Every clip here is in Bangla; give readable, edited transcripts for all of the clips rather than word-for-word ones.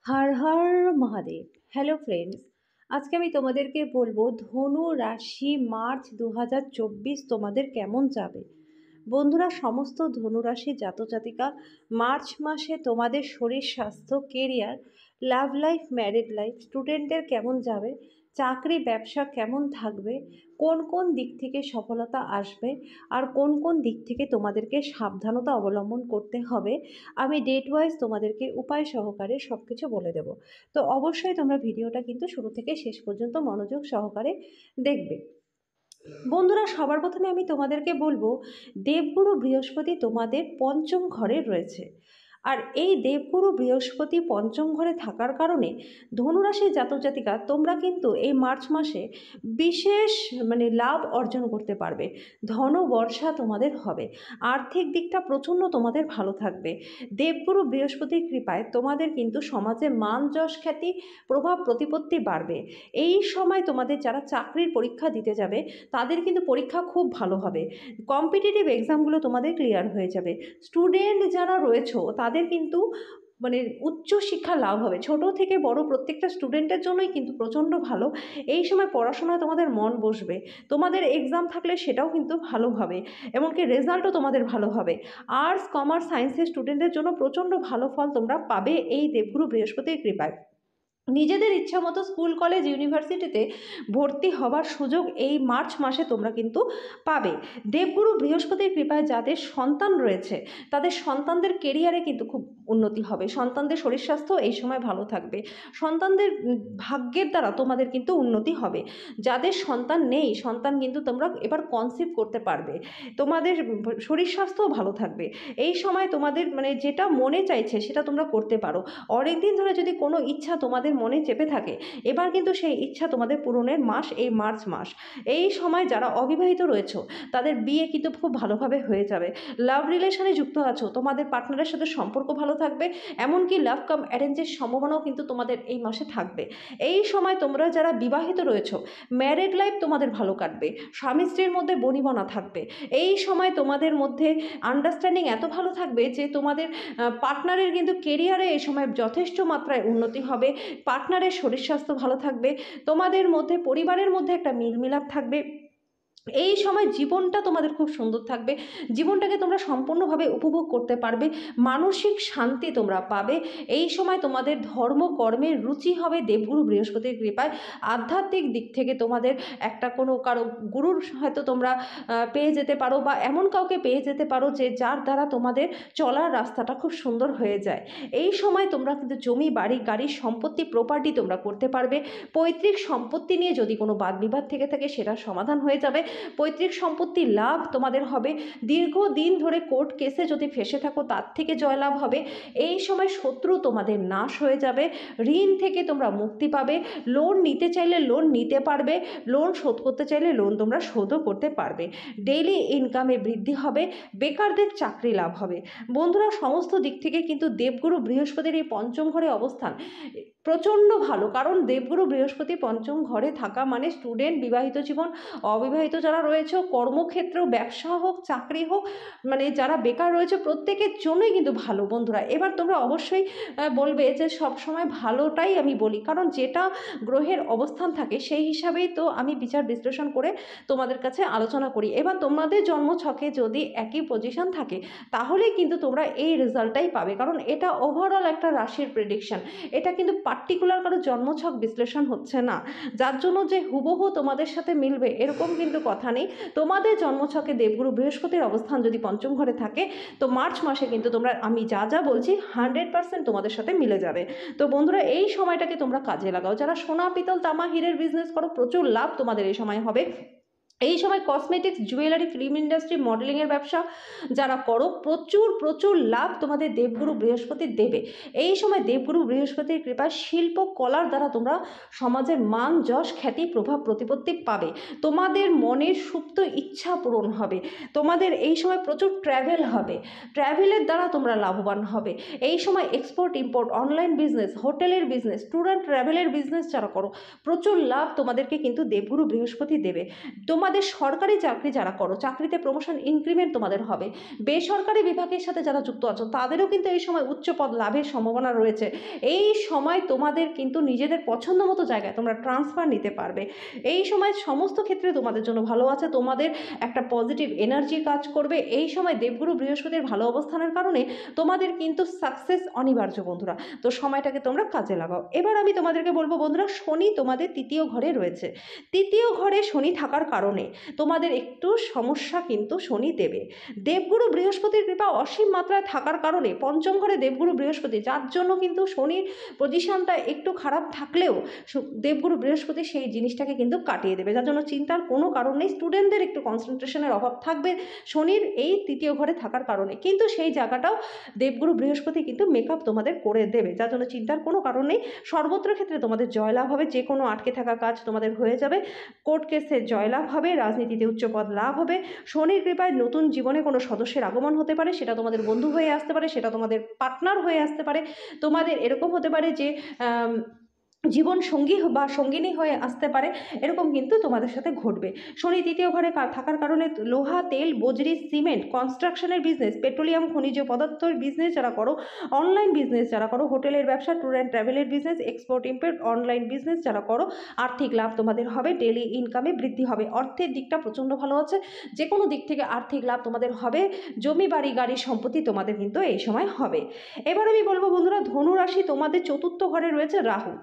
হর হর মহাদেব। হ্যালো ফ্রেন্ডস, আজকে আমি তোমাদেরকে বলবো ধনু রাশি মার্চ 2024 তোমাদের কেমন যাবে। বন্ধুরা, সমস্ত ধনুরাশি জাতজাতিকা মার্চ মাসে তোমাদের শরীর স্বাস্থ্য, career, love life, married life, স্টুডেন্টদের কেমন যাবে, চাকরি ব্যবসা কেমন থাকবে, কোন কোন দিক থেকে সফলতা আসবে, আর কোন কোন দিক থেকে তোমাদেরকে সাবধানতা অবলম্বন করতে হবে, আমি ডেট ওয়াইজ তোমাদেরকে উপায় সহকারে সব কিছু বলে দেব। তো অবশ্যই তোমরা ভিডিওটা কিন্তু শুরু থেকে শেষ পর্যন্ত মনোযোগ সহকারে দেখবে। বন্ধুরা, সবার প্রথমে আমি তোমাদেরকে বলবো, দেবগুরু বৃহস্পতি তোমাদের পঞ্চম ঘরে রয়েছে। আর এই দেবগুরু বৃহস্পতি পঞ্চম ঘরে থাকার কারণে ধনুরাশি জাতক জাতিকা তোমরা কিন্তু এই মার্চ মাসে বিশেষ লাভ অর্জন করতে পারবে। ধন বর্ষা তোমাদের হবে, আর্থিক দিকটা প্রচণ্ড তোমাদের ভালো থাকবে। দেবগুরু বৃহস্পতির কৃপায় তোমাদের কিন্তু সমাজে মান যশ খ্যাতি প্রভাব প্রতিপত্তি বাড়বে। এই সময় তোমাদের যারা চাকরির পরীক্ষা দিতে যাবে তাদের কিন্তু পরীক্ষা খুব ভালো হবে। কম্পিটিটিভ এক্সামগুলো তোমাদের ক্লিয়ার হয়ে যাবে। স্টুডেন্ট যারা রয়েছে তাদের কিন্তু উচ্চ শিক্ষা লাভ হবে। ছোট থেকে বড় প্রত্যেকটা স্টুডেন্টের জন্যই কিন্তু প্রচণ্ড ভালো। এই সময় পড়াশোনায় তোমাদের মন বসবে। তোমাদের এক্সাম থাকলে সেটাও কিন্তু ভালো হবে, এমনকি রেজাল্টও তোমাদের ভালো হবে। আর্টস, কমার্স, সায়েন্সের স্টুডেন্টদের জন্য প্রচণ্ড ভালো ফল তোমরা পাবে এই দেবগুরু বৃহস্পতির কৃপায়। নিজেদের ইচ্ছা মতো স্কুল, কলেজ, ইউনিভার্সিটিতে ভর্তি হবার সুযোগ এই মার্চ মাসে তোমরা কিন্তু পাবে। দেবগুরু বৃহস্পতির কৃপায় যাদের সন্তান রয়েছে তাদের সন্তানদের কেরিয়ারে কিন্তু খুব উন্নতি হবে। সন্তানদের শরীর স্বাস্থ্য এই সময় ভালো থাকবে। সন্তানদের ভাগ্যের দ্বারা তোমাদের কিন্তু উন্নতি হবে। যাদের সন্তান নেই, সন্তান কিন্তু তোমরা এবার কনসিভ করতে পারবে। তোমাদের শরীর স্বাস্থ্যও ভালো থাকবে। এই সময় তোমাদের যেটা মনে চাইছে সেটা তোমরা করতে পারো। অনেকদিন ধরে যদি কোনো ইচ্ছা তোমাদের মনে চেপে থাকে, এবার কিন্তু সেই ইচ্ছা তোমাদের পূরণের মাস এই মার্চ মাস। এই সময় যারা অবিবাহিত রয়েছে তাদের বিয়ে কিন্তু খুব ভালোভাবে হয়ে যাবে। লাভ রিলেশনে যুক্ত আছো, তোমাদের পার্টনারের সাথে সম্পর্ক ভালো থাকবে। এমনকি লাভ কাম অ্যারেঞ্জের সম্ভাবনাও কিন্তু তোমাদের এই মাসে থাকবে। এই সময় তোমরা যারা বিবাহিত রয়েছে, ম্যারিড লাইফ তোমাদের ভালো কাটবে। স্বামী স্ত্রীর মধ্যে বনিবনা থাকবে। এই সময় তোমাদের মধ্যে আন্ডারস্ট্যান্ডিং এত ভালো থাকবে যে তোমাদের পার্টনারের কিন্তু কেরিয়ারে এই সময় যথেষ্ট মাত্রায় উন্নতি হবে। পার্টনারের শরীর স্বাস্থ্য ভালো থাকবে। তোমাদের মধ্যে পরিবারের মধ্যে একটা মিলমিলাপ থাকবে। এই সময় জীবনটা তোমাদের খুব সুন্দর থাকবে। জীবনটাকে তোমরা সম্পূর্ণভাবে উপভোগ করতে পারবে। মানসিক শান্তি তোমরা পাবে। এই সময় তোমাদের ধর্ম কর্মের রুচি হবে দেবগুরু বৃহস্পতির কৃপায়। আধ্যাত্মিক দিক থেকে তোমাদের একটা কোনো কারো গুরুর হয়তো তোমরা পেয়ে যেতে পারো, বা এমন কাউকে পেয়ে যেতে পারো যে যার দ্বারা তোমাদের চলার রাস্তাটা খুব সুন্দর হয়ে যায়। এই সময় তোমরা কিন্তু জমি, বাড়ি, গাড়ি, সম্পত্তি, প্রপার্টি তোমরা করতে পারবে। পৈতৃক সম্পত্তি নিয়ে যদি কোনো বাদ বিবাদ থেকে থাকে সেটা সমাধান হয়ে যাবে। পৈতৃক সম্পত্তির লাভ তোমাদের হবে। দীর্ঘদিন ধরে কোর্ট কেসে যদি ফেঁসে থাকো তার থেকে জয়লাভ হবে। এই সময় শত্রু তোমাদের নাশ হয়ে যাবে। ঋণ থেকে তোমরা মুক্তি পাবে। লোন নিতে চাইলে লোন নিতে পারবে। লোন শোধ করতে চাইলে লোন তোমরা শোধও করতে পারবে। ডেইলি ইনকামে বৃদ্ধি হবে। বেকারদের চাকরি লাভ হবে। বন্ধুরা, সমস্ত দিক থেকে কিন্তু দেবগুরু বৃহস্পতির এই পঞ্চম ঘরে অবস্থান প্রচণ্ড ভালো। কারণ দেবগুরু বৃহস্পতি পঞ্চম ঘরে থাকা মানে স্টুডেন্ট, বিবাহিত জীবন, অবিবাহিত যারা রয়েছে, কর্মক্ষেত্রেও ব্যবসা হোক, চাকরি হোক, যারা বেকার রয়েছে প্রত্যেকের জন্যই কিন্তু ভালো। বন্ধুরা, এবার তোমরা অবশ্যই বলবে যে সব সময় ভালোটাই আমি বলি, কারণ যেটা গ্রহের অবস্থান থাকে সেই হিসাবেই তো আমি বিচার বিশ্লেষণ করে তোমাদের কাছে আলোচনা করি। এবার তোমাদের জন্মছকে যদি একই পজিশন থাকে তাহলে কিন্তু তোমরা এই রেজাল্টটাই পাবে, কারণ এটা ওভারঅল একটা রাশির প্রেডিকশন। এটা কিন্তু পার্টিকুলার কারো জন্মছক বিশ্লেষণ হচ্ছে না, যার জন্য যে হুবহু তোমাদের সাথে মিলবে এরকম কিন্তু কথা নেই। তোমাদের জন্মছকে দেবগুরু বৃহস্পতির অবস্থান যদি পঞ্চম ঘরে থাকে তো মার্চ মাসে কিন্তু তোমরা, আমি যা যা বলছি 100% তোমাদের সাথে মিলে যাবে। তো বন্ধুরা, এই সময়টাকে তোমরা কাজে লাগাও। যারা সোনা, পিতল, তামা, হীরের বিজনেস করো, প্রচুর লাভ তোমাদের এই সময় হবে। এই সময় কসমেটিক্স, জুয়েলারি, ফিল্ম ইন্ডাস্ট্রি, মডেলিংয়ের ব্যবসা যারা করো, প্রচুর প্রচুর লাভ তোমাদের দেবগুরু বৃহস্পতি দেবে। এই সময় দেবগুরু বৃহস্পতির কৃপায় শিল্প কলার দ্বারা তোমরা সমাজের মান যশ খ্যাতি প্রভাব প্রতিপত্তি পাবে। তোমাদের মনের সুপ্ত ইচ্ছা পূরণ হবে। তোমাদের এই সময় প্রচুর ট্র্যাভেল হবে। ট্র্যাভেলের দ্বারা তোমরা লাভবান হবে। এই সময় এক্সপোর্ট ইম্পোর্ট, অনলাইন বিজনেস, হোটেলের বিজনেস, ট্যুর অ্যান্ড ট্রাভেলের বিজনেস যারা করো, প্রচুর লাভ তোমাদেরকে কিন্তু দেবগুরু বৃহস্পতি দেবে। তোমাদের তোমাদের সরকারি চাকরি যারা করো, চাকরিতে প্রমোশন ইনক্রিমেন্ট তোমাদের হবে। বেসরকারি বিভাগের সাথে যারা যুক্ত আছো তাদেরও কিন্তু এই সময় উচ্চ পদ লাভের সম্ভাবনা রয়েছে। এই সময় তোমাদের কিন্তু নিজেদের পছন্দ মতো জায়গায় তোমরা ট্রান্সফার নিতে পারবে। এই সময় সমস্ত ক্ষেত্রে তোমাদের জন্য ভালো আছে, তোমাদের একটা পজিটিভ এনার্জি কাজ করবে। এই সময় দেবগুরু বৃহস্পতির ভালো অবস্থানের কারণে তোমাদের কিন্তু সাকসেস অনিবার্য বন্ধুরা। তো সময়টাকে তোমরা কাজে লাগাও। এবার আমি তোমাদেরকে বলবো বন্ধুরা, শনি তোমাদের তৃতীয় ঘরে রয়েছে। তৃতীয় ঘরে শনি থাকার কারণে তোমাদের একটু সমস্যা কিন্তু শনি দেবে। দেবগুরু বৃহস্পতির কৃপা অসীম মাত্রায় থাকার কারণে পঞ্চম ঘরে দেবগুরু বৃহস্পতি, যার জন্য কিন্তু শনির পজিশনটা একটু খারাপ থাকলেও দেবগুরু বৃহস্পতি সেই জিনিসটাকে কিন্তু কাটিয়ে দেবে, যার জন্য চিন্তার কোনো কারণ নেই। স্টুডেন্টদের একটু কনসেন্ট্রেশনের অভাব থাকবে শনির এই তৃতীয় ঘরে থাকার কারণে, কিন্তু সেই জায়গাটাও দেবগুরু বৃহস্পতি কিন্তু মেকআপ তোমাদের করে দেবে, যার জন্য চিন্তার কোনো কারণ নেই। সর্বত্র ক্ষেত্রে তোমাদের জয়লাভ হবে, যে কোনো আটকে থাকা কাজ তোমাদের হয়ে যাবে, কোর্ট কেসে জয়লাভ হবে, রাজনীতিতে উচ্চপদ লাভ হবে। শনির কৃপায় নতুন জীবনে কোনো সদস্যের আগমন হতে পারে, সেটা তোমাদের বন্ধু হয়ে আসতে পারে, সেটা তোমাদের পার্টনার হয়ে আসতে পারে, তোমাদের এরকম হতে পারে যে জীবন সঙ্গী বা সঙ্গিনী হয়ে আসতে পারে, এরকম কিন্তু তোমাদের সাথে ঘটবে। শনি তৃতীয় ঘরে থাকার কারণে লোহা, তেল, বজরি, সিমেন্ট, কনস্ট্রাকশনের বিজনেস, পেট্রোলিয়াম, খনিজ পদার্থের বিজনেস যারা করো, অনলাইন বিজনেস যারা করো, হোটেলের ব্যবসা, ট্যুর অ্যান্ড ট্রাভেলের business, export import, online business যারা করো, আর্থিক লাভ তোমাদের হবে, ডেলি ইনকামে বৃদ্ধি হবে। অর্থের দিকটা প্রচণ্ড ভালো আছে, যে কোনো দিক থেকে আর্থিক লাভ তোমাদের হবে। জমি, বাড়ি, গাড়ি, সম্পত্তি তোমাদের কিন্তু এই সময় হবে। এবার আমি বলবো বন্ধুরা, ধনু রাশি তোমাদের চতুর্থ ঘরে রয়েছে রাহু।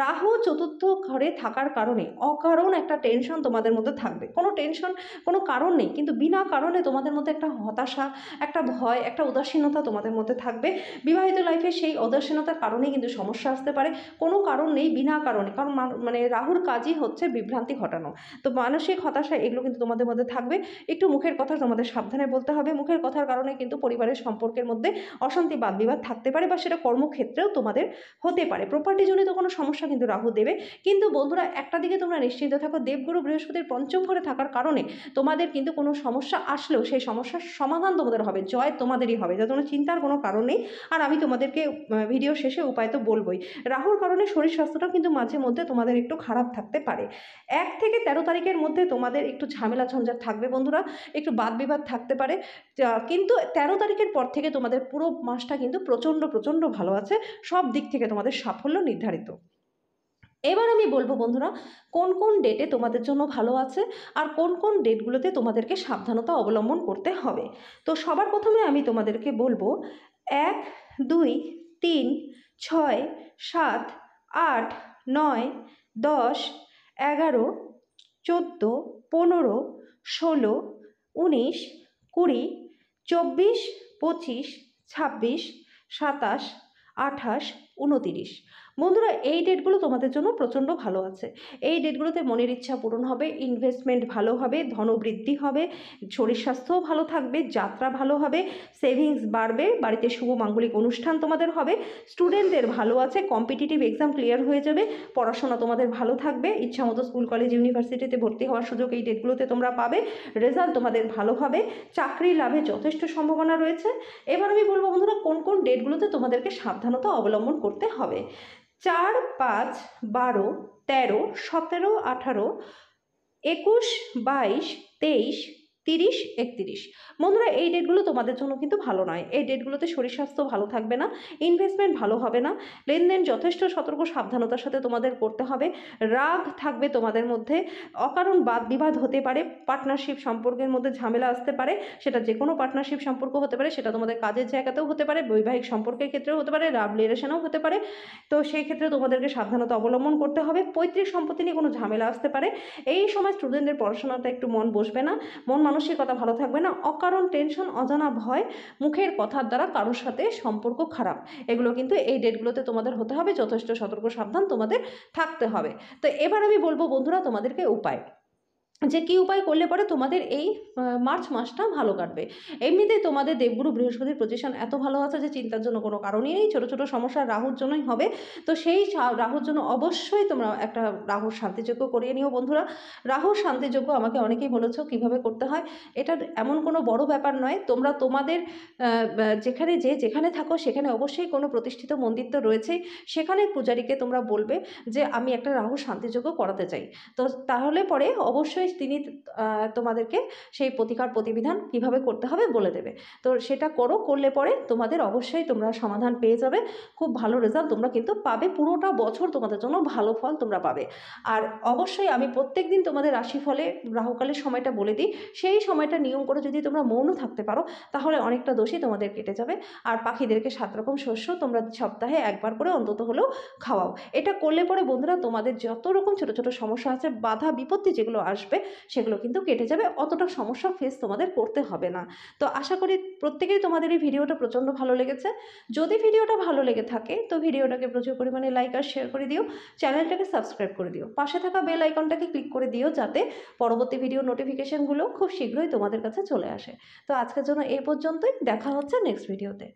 রাহু চতুর্থ ঘরে থাকার কারণে অকারণ একটা টেনশন তোমাদের মধ্যে থাকবে। কোনো টেনশন, কোনো কারণ নেই, কিন্তু বিনা কারণে তোমাদের মধ্যে একটা হতাশা, একটা ভয়, একটা উদাসীনতা তোমাদের মধ্যে থাকবে। বিবাহিত লাইফে সেই উদাসীনতার কারণেই কিন্তু সমস্যা আসতে পারে, কোনো কারণ নেই, বিনা কারণে। কারণ মানে রাহুর কাজই হচ্ছে বিভ্রান্তি ঘটানো। তো মানসিক হতাশা এগুলো কিন্তু তোমাদের মধ্যে থাকবে। একটু মুখের কথা তোমাদের সাবধানে বলতে হবে। মুখের কথার কারণে কিন্তু পরিবারের সম্পর্কের মধ্যে অশান্তি, বাদ বিবাদ থাকতে পারে, বা সেটা কর্মক্ষেত্রেও তোমাদের হতে পারে। প্রপার্টিজনিত কোনো সমস্যা কিন্তু রাহু দেবে। কিন্তু বন্ধুরা, একটা দিকে তোমরা নিশ্চিন্ত থাকো, দেবগুরু বৃহস্পতির পঞ্চম ঘরে থাকার কারণে তোমাদের কিন্তু কোনো সমস্যা আসলেও সেই সমস্যার সমাধান তোমাদের হবে, জয় তোমাদেরই হবে, যার জন্য চিন্তার কোনো কারণ নেই। আর আমি তোমাদেরকে ভিডিও শেষে উপায় তো বলবোই। রাহুর কারণে শরীর স্বাস্থ্যটা কিন্তু মাঝে মধ্যে তোমাদের একটু খারাপ থাকতে পারে। 1 থেকে 13 তারিখের মধ্যে তোমাদের একটু ঝামেলা ঝঞ্ঝাট থাকবে বন্ধুরা, একটু বাদ বিবাদ থাকতে পারে। কিন্তু 13 তারিখের পর থেকে তোমাদের পুরো মাসটা কিন্তু প্রচণ্ড প্রচণ্ড ভালো আছে, সব দিক থেকে তোমাদের সাফল্য নির্ধারিত। এবার আমি বলবো বন্ধুরা, কোন কোন ডেটে তোমাদের জন্য ভালো আছে আর কোন কোন ডেটগুলোতে তোমাদেরকে সাবধানতা অবলম্বন করতে হবে। তো সবার প্রথমে আমি তোমাদেরকে বলবো 1, 2, 3, 6, 7, 8, 9, 10, 11, 14, 15, 16, 19, 20, 24, 25, 26, 27, 28, 29। বন্ধুরা, এই ডেটগুলো তোমাদের জন্য প্রচণ্ড ভালো আছে। এই ডেটগুলোতে মনের ইচ্ছা পূরণ হবে, ইনভেস্টমেন্ট ভালো হবে, ধনবৃদ্ধি হবে, শরীর স্বাস্থ্যও ভালো থাকবে, যাত্রা ভালো হবে, সেভিংস বাড়বে, বাড়িতে শুভ মাঙ্গলিক অনুষ্ঠান তোমাদের হবে, স্টুডেন্টদের ভালো আছে, কম্পিটিটিভ এক্সাম ক্লিয়ার হয়ে যাবে, পড়াশোনা তোমাদের ভালো থাকবে, ইচ্ছামতো স্কুল, কলেজ, ইউনিভার্সিটিতে ভর্তি হওয়ার সুযোগ এই ডেটগুলোতে তোমরা পাবে, রেজাল্ট তোমাদের ভালো হবে, চাকরি লাভে যথেষ্ট সম্ভাবনা রয়েছে। এবার আমি বলবো বন্ধুরা, কোন কোন ডেটগুলোতে তোমাদেরকে সাবধানতা অবলম্বন করতে হবে। 4, 5, 12, 13, 17, 18, 21, 22, 23, 30, 31। বন্ধুরা, এই ডেটগুলো তোমাদের জন্য কিন্তু ভালো নয়। এই ডেটগুলোতে শরীর স্বাস্থ্য ভালো থাকবে না, ইনভেস্টমেন্ট ভালো হবে না, লেনদেন যথেষ্ট সতর্ক সাবধানতার সাথে তোমাদের করতে হবে, রাগ থাকবে তোমাদের মধ্যে, অকারণ বাদ বিবাদ হতে পারে, পার্টনারশিপ সম্পর্কের মধ্যে ঝামেলা আসতে পারে, সেটা যে কোনো পার্টনারশিপ সম্পর্ক হতে পারে, সেটা তোমাদের কাজের জায়গাতেও হতে পারে, বৈবাহিক সম্পর্কের ক্ষেত্রেও হতে পারে, লাভ রিলেশনেও হতে পারে। তো সেই ক্ষেত্রে তোমাদেরকে সাবধানতা অবলম্বন করতে হবে। পৈতৃক সম্পত্তি নিয়ে কোনো ঝামেলা আসতে পারে। এই সময় স্টুডেন্টদের পড়াশোনাতে একটু মন বসবে না, মন মানসিকতা ভালো থাকবে না, অকারণ টেনশন, অজানা ভয়, মুখের কথার দ্বারা কারোর সাথে সম্পর্ক খারাপ, এগুলো কিন্তু এই ডেটগুলোতে তোমাদের হতে হবে। যথেষ্ট সতর্ক সাবধান তোমাদের থাকতে হবে। তো এবার আমি বলবো বন্ধুরা তোমাদেরকে উপায়, যে কী উপায় করলে পরে তোমাদের এই মার্চ মাসটা ভালো কাটবে। এমনিতেই তোমাদের দেবগুরু বৃহস্পতির পজিশন এত ভালো আছে যে চিন্তার জন্য কোনো কারণই নেই, ছোটো ছোটো সমস্যা রাহুর জন্যই হবে। তো সেই রাহুর জন্য অবশ্যই তোমরা একটা রাহুর শান্তিযজ্ঞ করিয়ে নিও বন্ধুরা। রাহুর শান্তিযজ্ঞ আমাকে অনেকেই বলেছো কীভাবে করতে হয়, এটা এমন কোনো বড় ব্যাপার নয়। তোমরা তোমাদের যেখানে থাকো সেখানে অবশ্যই কোনো প্রতিষ্ঠিত মন্দির তো রয়েছেই, সেখানে পূজারীকে তোমরা বলবে যে আমি একটা রাহুর শান্তিযজ্ঞ করাতে চাই। তো তাহলে পরে অবশ্যই অবশ্যই তিনি তোমাদেরকে সেই প্রতিকার প্রতিবিধান কিভাবে করতে হবে বলে দেবে। তো সেটা করলে পরে তোমাদের অবশ্যই তোমরা সমাধান পেয়ে যাবে, খুব ভালো রেজাল্ট তোমরা কিন্তু পাবে, পুরোটা বছর তোমাদের জন্য ভালো ফল তোমরা পাবে। আর অবশ্যই আমি প্রত্যেক দিন তোমাদের রাশিফলে রাহুকালের সময়টা বলে দিই, সেই সময়টা নিয়ম করে যদি তোমরা মৌন থাকতে পারো তাহলে অনেকটা দোষই তোমাদের কেটে যাবে। আর পাখিদেরকে 7 রকম শস্য তোমরা সপ্তাহে একবার করে অন্তত হলেও খাওয়াও। এটা করলে পরে বন্ধুরা তোমাদের যত রকম ছোট ছোট সমস্যা আছে, বাধা বিপত্তি যেগুলো আসবে সেগুলো কিন্তু কেটে যাবে, অতটা সমস্যা ফেস তোমাদের করতে হবে না। তো আশা করি প্রত্যেকেই তোমাদের এই ভিডিওটা প্রচণ্ড ভালো লেগেছে। যদি ভিডিওটা ভালো লেগে থাকে তো ভিডিওটাকে প্রচুর পরিমাণে লাইক আর শেয়ার করে দিও, চ্যানেলটাকে সাবস্ক্রাইব করে দিও, পাশে থাকা বেল আইকনটাকে ক্লিক করে দিও যাতে পরবর্তী ভিডিও নোটিফিকেশনগুলো খুব শীঘ্রই তোমাদের কাছে চলে আসে। তো আজকের জন্য এই পর্যন্তই, দেখা হচ্ছে নেক্সট ভিডিওতে।